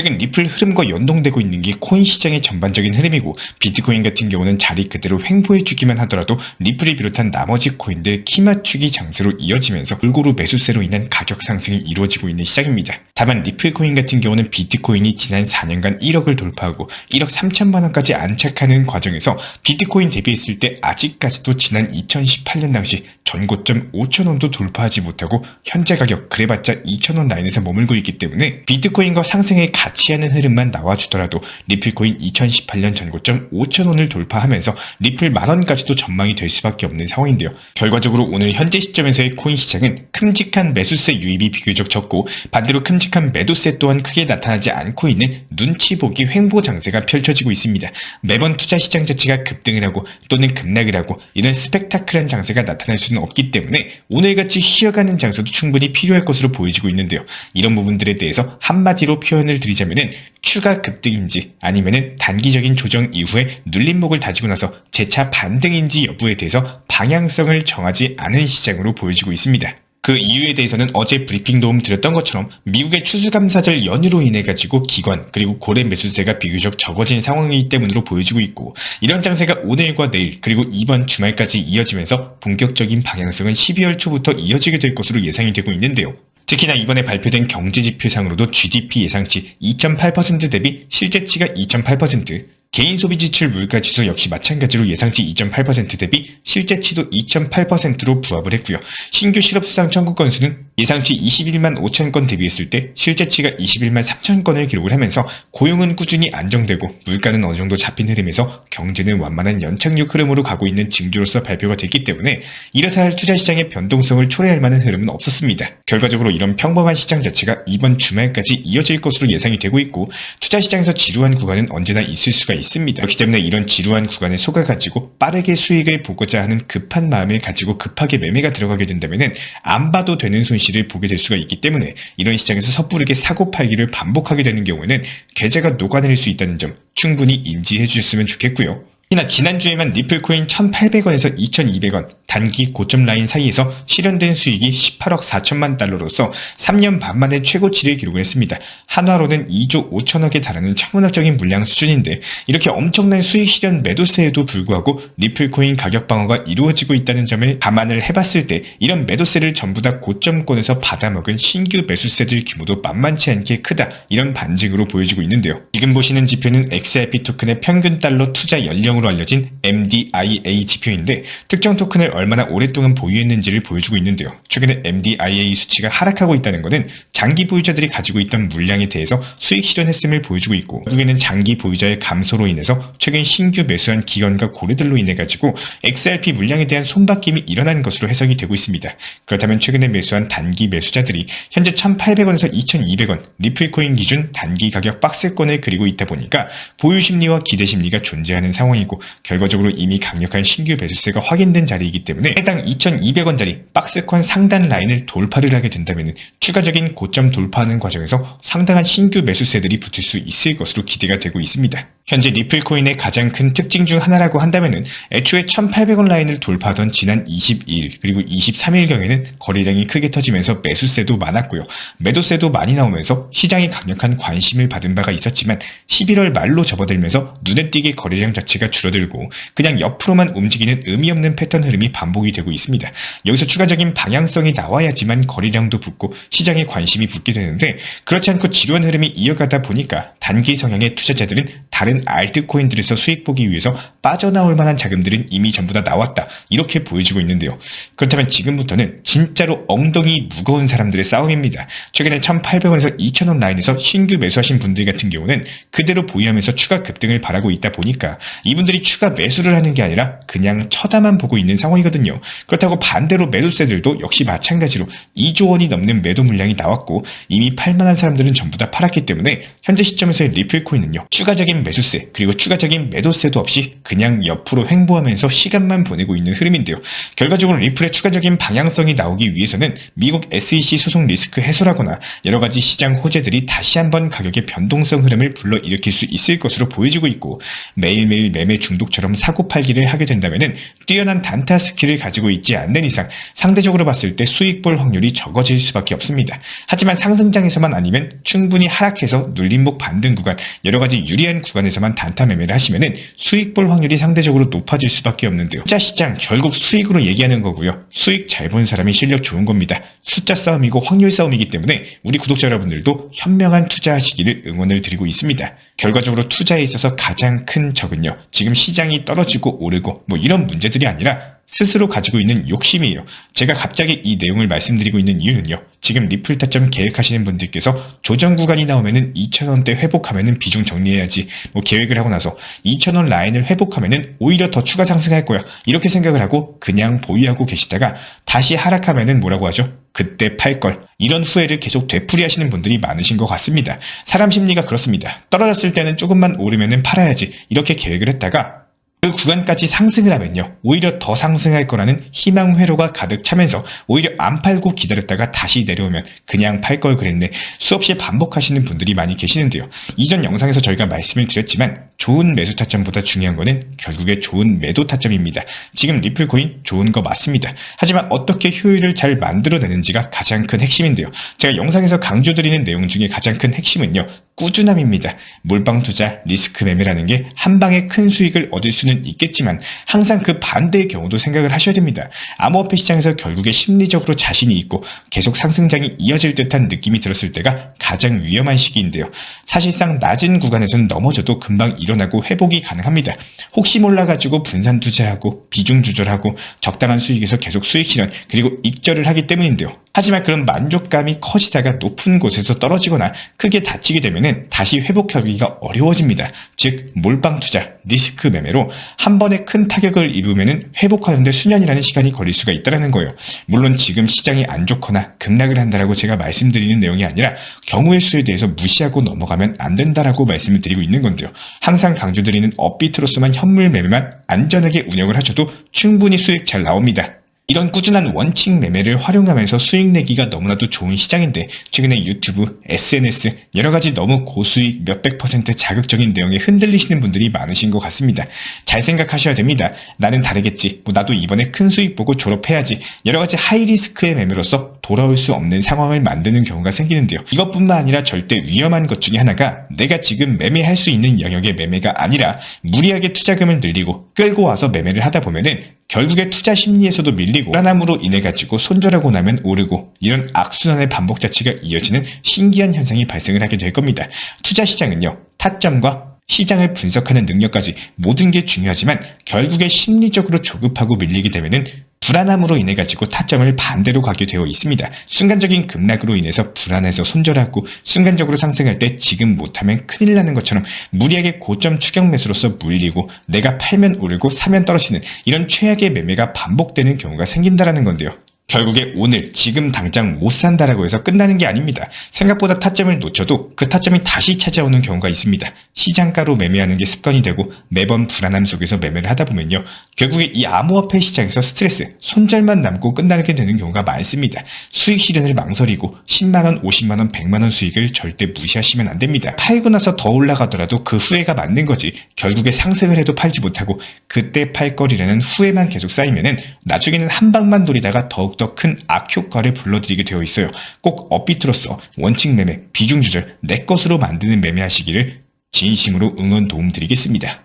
최근 리플 흐름과 연동되고 있는 게 코인 시장의 전반적인 흐름이고, 비트코인 같은 경우는 자리 그대로 횡보해주기만 하더라도 리플을 비롯한 나머지 코인들 키맞추기 장세로 이어지면서 골고루 매수세로 인한 가격 상승이 이루어지고 있는 시장입니다. 다만 리플 코인 같은 경우는 비트코인이 지난 4년간 1억을 돌파하고 1억 3천만 원까지 안착하는 과정에서 비트코인 대비했을 때 아직까지도 지난 2018년 당시 전고점 5천원도 돌파하지 못하고 현재 가격 그래봤자 2천원 라인에서 머물고 있기 때문에 비트코인과 상승의 같이 하는 흐름만 나와주더라도 리플코인 2018년 전고점 5천원을 돌파하면서 리플 만원까지도 전망이 될 수밖에 없는 상황인데요. 결과적으로 오늘 현재 시점에서의 코인 시장은 큼직한 매수세 유입이 비교적 적고, 반대로 큼직한 매도세 또한 크게 나타나지 않고 있는 눈치 보기 횡보 장세가 펼쳐지고 있습니다. 매번 투자 시장 자체가 급등을 하고 또는 급락을 하고 이런 스펙타클한 장세가 나타날 수는 없기 때문에 오늘같이 쉬어가는 장세도 충분히 필요할 것으로 보여지고 있는데요. 이런 부분들에 대해서 한마디로 표현을 드리자면은 추가 급등인지 아니면은 단기적인 조정 이후에 눌림목을 다지고 나서 재차 반등인지 여부에 대해서 방향성을 정하지 않은 시장으로 보여지고 있습니다. 그 이유에 대해서는 어제 브리핑 도움 드렸던 것처럼 미국의 추수감사절 연휴로 인해 가지고 기관 그리고 고래 매수세가 비교적 적어진 상황이기 때문으로 보여지고 있고, 이런 장세가 오늘과 내일 그리고 이번 주말까지 이어지면서 본격적인 방향성은 12월 초부터 이어지게 될 것으로 예상이 되고 있는데요. 특히나 이번에 발표된 경제지표상으로도 GDP 예상치 2.8% 대비 실제치가 2.8%, 개인 소비 지출 물가지수 역시 마찬가지로 예상치 2.8% 대비 실제치도 2.8%로 부합을 했고요. 신규 실업수당 청구 건수는 예상치 21만 5천 건 대비했을 때 실제치가 21만 3천 건을 기록을 하면서 고용은 꾸준히 안정되고 물가는 어느 정도 잡힌 흐름에서 경제는 완만한 연착륙 흐름으로 가고 있는 징조로서 발표가 됐기 때문에 이렇다 할 투자 시장의 변동성을 초래할 만한 흐름은 없었습니다. 결과적으로 이런 평범한 시장 자체가 이번 주말까지 이어질 것으로 예상이 되고 있고, 투자 시장에서 지루한 구간은 언제나 있을 수가 있습니다. 그렇기 때문에 이런 지루한 구간에 속아가지고 빠르게 수익을 보고자 하는 급한 마음을 가지고 급하게 매매가 들어가게 된다면 안 봐도 되는 손실을 보게 될 수가 있기 때문에 이런 시장에서 섣부르게 사고 팔기를 반복하게 되는 경우에는 계좌가 녹아내릴 수 있다는 점 충분히 인지해 주셨으면 좋겠고요. 특히나 지난주에만 리플코인 1,800원에서 2,200원 단기 고점 라인 사이에서 실현된 수익이 18억 4천만 달러로서 3년 반 만에 최고치를 기록했습니다. 한화로는 2조 5천억에 달하는 천문학적인 물량 수준인데, 이렇게 엄청난 수익 실현 매도세에도 불구하고 리플코인 가격 방어가 이루어지고 있다는 점을 감안을 해봤을 때 이런 매도세를 전부 다 고점권에서 받아먹은 신규 매수세들 규모도 만만치 않게 크다, 이런 반증으로 보여지고 있는데요. 지금 보시는 지표는 XRP 토큰의 평균 달러 투자 연령으로 알려진 MDIA 지표인데, 특정 토큰을 얼마나 오랫동안 보유했는지를 보여주고 있는데요. 최근에 MDIA 수치가 하락하고 있다는 것은 장기 보유자들이 가지고 있던 물량에 대해서 수익 실현했음을 보여주고 있고, 결국에는 장기 보유자의 감소로 인해서 최근 신규 매수한 기관과 고래들로 인해 가지고 XRP 물량에 대한 손바뀜이 일어난 것으로 해석이 되고 있습니다. 그렇다면 최근에 매수한 단기 매수자들이 현재 1,800원에서 2,200원 리플코인 기준 단기 가격 박스권을 그리고 있다 보니까 보유 심리와 기대 심리가 존재하는 상황이고, 결과적으로 이미 강력한 신규 매수세가 확인된 자리이기 때문에 해당 2,200원짜리 박스권 상단 라인을 돌파를 하게 된다면 추가적인 고점 돌파하는 과정에서 상당한 신규 매수세들이 붙을 수 있을 것으로 기대가 되고 있습니다. 현재 리플코인의 가장 큰 특징 중 하나라고 한다면 애초에 1,800원 라인을 돌파하던 지난 22일 그리고 23일경에는 거래량이 크게 터지면서 매수세도 많았고요. 매도세도 많이 나오면서 시장이 강력한 관심을 받은 바가 있었지만 11월 말로 접어들면서 눈에 띄게 거래량 자체가 줄어들고 그냥 옆으로만 움직이는 의미 없는 패턴 흐름이 반복이 되고 있습니다. 여기서 추가적인 방향성이 나와야지만 거래량도 붙고 시장에 관심이 붙게 되는데, 그렇지 않고 지루한 흐름이 이어가다 보니까 단기 성향의 투자자들은 다른 알트코인들에서 수익 보기 위해서 빠져나올 만한 자금들은 이미 전부 다 나왔다, 이렇게 보여지고 있는데요. 그렇다면 지금부터는 진짜로 엉덩이 무거운 사람들의 싸움입니다. 최근에 1,800원에서 2,000원 라인에서 신규 매수하신 분들 같은 경우는 그대로 보유하면서 추가 급등을 바라고 있다 보니까 이분들이 추가 매수를 하는 게 아니라 그냥 쳐다만 보고 있는 상황이거든요. 그렇다고 반대로 매도세들도 역시 마찬가지로 2조 원이 넘는 매도 물량이 나왔고 이미 팔만한 사람들은 전부 다 팔았기 때문에 현재 시점에서의 리플코인은요, 추가적인 매수세 그리고 추가적인 매도세도 없이 그냥 옆으로 횡보하면서 시간만 보내고 있는 흐름인데요. 결과적으로 리플의 추가적인 방향성이 나오기 위해서는 미국 SEC 소송 리스크 해소라거나 여러가지 시장 호재들이 다시 한번 가격의 변동성 흐름을 불러일으킬 수 있을 것으로 보여지고 있고, 매일매일 매매 중독처럼 사고팔기를 하게 된다면 뛰어난 단타 스킬을 가지고 있지 않는 이상 상대적으로 봤을 때 수익 볼 확률이 적어질 수밖에 없습니다. 하지만 상승장에서만 아니면 충분히 하락해서 눌림목 반등 구간, 여러가지 유리한 구간에서만 단타 매매를 하시면 수익 볼 확률이 상대적으로 높아질 수밖에 없는데요. 투자 시장 결국 수익으로 얘기하는 거고요. 수익 잘 본 사람이 실력 좋은 겁니다. 숫자 싸움이고 확률 싸움이기 때문에 우리 구독자 여러분들도 현명한 투자하시기를 응원을 드리고 있습니다. 결과적으로 투자에 있어서 가장 큰 적은요, 지금 시장이 떨어지고 오르고 이런 문제들이 아니라 스스로 가지고 있는 욕심이에요. 제가 갑자기 이 내용을 말씀드리고 있는 이유는요, 지금 리플 타점 계획하시는 분들께서 조정 구간이 나오면은 2,000원대 회복하면은 비중 정리해야지, 계획을 하고 나서 2,000원 라인을 회복하면은 오히려 더 추가 상승할 거야, 이렇게 생각을 하고 그냥 보유하고 계시다가 다시 하락하면은 뭐라고 하죠? 그때 팔걸. 이런 후회를 계속 되풀이하시는 분들이 많으신 것 같습니다. 사람 심리가 그렇습니다. 떨어졌을 때는 조금만 오르면은 팔아야지, 이렇게 계획을 했다가 그 구간까지 상승을 하면요, 오히려 더 상승할 거라는 희망 회로가 가득 차면서 오히려 안 팔고 기다렸다가 다시 내려오면 그냥 팔 걸 그랬네, 수없이 반복하시는 분들이 많이 계시는데요. 이전 영상에서 저희가 말씀을 드렸지만 좋은 매수 타점보다 중요한 거는 결국에 좋은 매도 타점입니다. 지금 리플코인 좋은 거 맞습니다. 하지만 어떻게 효율을 잘 만들어내는지가 가장 큰 핵심인데요. 제가 영상에서 강조드리는 내용 중에 가장 큰 핵심은요, 꾸준함입니다. 몰빵 투자, 리스크 매매라는 게 한 방에 큰 수익을 얻을 수는 있겠지만 항상 그 반대의 경우도 생각을 하셔야 됩니다. 암호화폐 시장에서 결국에 심리적으로 자신이 있고 계속 상승장이 이어질 듯한 느낌이 들었을 때가 가장 위험한 시기인데요. 사실상 낮은 구간에서는 넘어져도 금방 일어나고 회복이 가능합니다. 혹시 몰라가지고 분산 투자하고 비중 조절하고 적당한 수익에서 계속 수익 실현 그리고 익절을 하기 때문인데요. 하지만 그런 만족감이 커지다가 높은 곳에서 떨어지거나 크게 다치게 되면 다시 회복하기가 어려워집니다. 즉 몰빵 투자, 리스크 매매로 한 번에 큰 타격을 입으면 회복하는데 수년이라는 시간이 걸릴 수가 있다는 거예요. 물론 지금 시장이 안 좋거나 급락을 한다라고 제가 말씀드리는 내용이 아니라 경우의 수에 대해서 무시하고 넘어가면 안 된다라고 말씀을 드리고 있는 건데요. 항상 강조드리는 업비트로서만 현물 매매만 안전하게 운영을 하셔도 충분히 수익 잘 나옵니다. 이런 꾸준한 원칙 매매를 활용하면서 수익 내기가 너무나도 좋은 시장인데 최근에 유튜브, SNS 여러가지 너무 고수익 몇백 % 자극적인 내용에 흔들리시는 분들이 많으신 것 같습니다. 잘 생각하셔야 됩니다. 나는 다르겠지, 나도 이번에 큰 수익 보고 졸업해야지, 여러가지 하이리스크의 매매로서 돌아올 수 없는 상황을 만드는 경우가 생기는데요. 이것뿐만 아니라 절대 위험한 것 중에 하나가 내가 지금 매매할 수 있는 영역의 매매가 아니라 무리하게 투자금을 늘리고 끌고 와서 매매를 하다 보면은 결국에 투자 심리에서도 밀리고 불안함으로 인해 가지고 손절하고 나면 오르고 이런 악순환의 반복 자체가 이어지는 신기한 현상이 발생을 하게 될 겁니다. 투자 시장은요, 타점과 시장을 분석하는 능력까지 모든 게 중요하지만 결국에 심리적으로 조급하고 밀리게 되면은 불안함으로 인해 가지고 타점을 반대로 가게 되어 있습니다. 순간적인 급락으로 인해서 불안해서 손절하고 순간적으로 상승할 때 지금 못하면 큰일 나는 것처럼 무리하게 고점 추격 매수로서 물리고 내가 팔면 오르고 사면 떨어지는 이런 최악의 매매가 반복되는 경우가 생긴다라는 건데요. 결국에 오늘 지금 당장 못 산다라고 해서 끝나는 게 아닙니다. 생각보다 타점을 놓쳐도 그 타점이 다시 찾아오는 경우가 있습니다. 시장가로 매매하는 게 습관이 되고 매번 불안함 속에서 매매를 하다 보면요, 결국에 이 암호화폐 시장에서 스트레스, 손절만 남고 끝나게 되는 경우가 많습니다. 수익 실현을 망설이고 10만원, 50만원, 100만원 수익을 절대 무시하시면 안 됩니다. 팔고 나서 더 올라가더라도 그 후회가 맞는 거지, 결국에 상승을 해도 팔지 못하고 그때 팔 거리라는 후회만 계속 쌓이면은 나중에는 한 방만 노리다가 더욱 더 큰 악효과를 불러들이게 되어 있어요. 꼭 업비트로서 원칙 매매, 비중 조절, 내 것으로 만드는 매매하시기를 진심으로 응원 도움 드리겠습니다.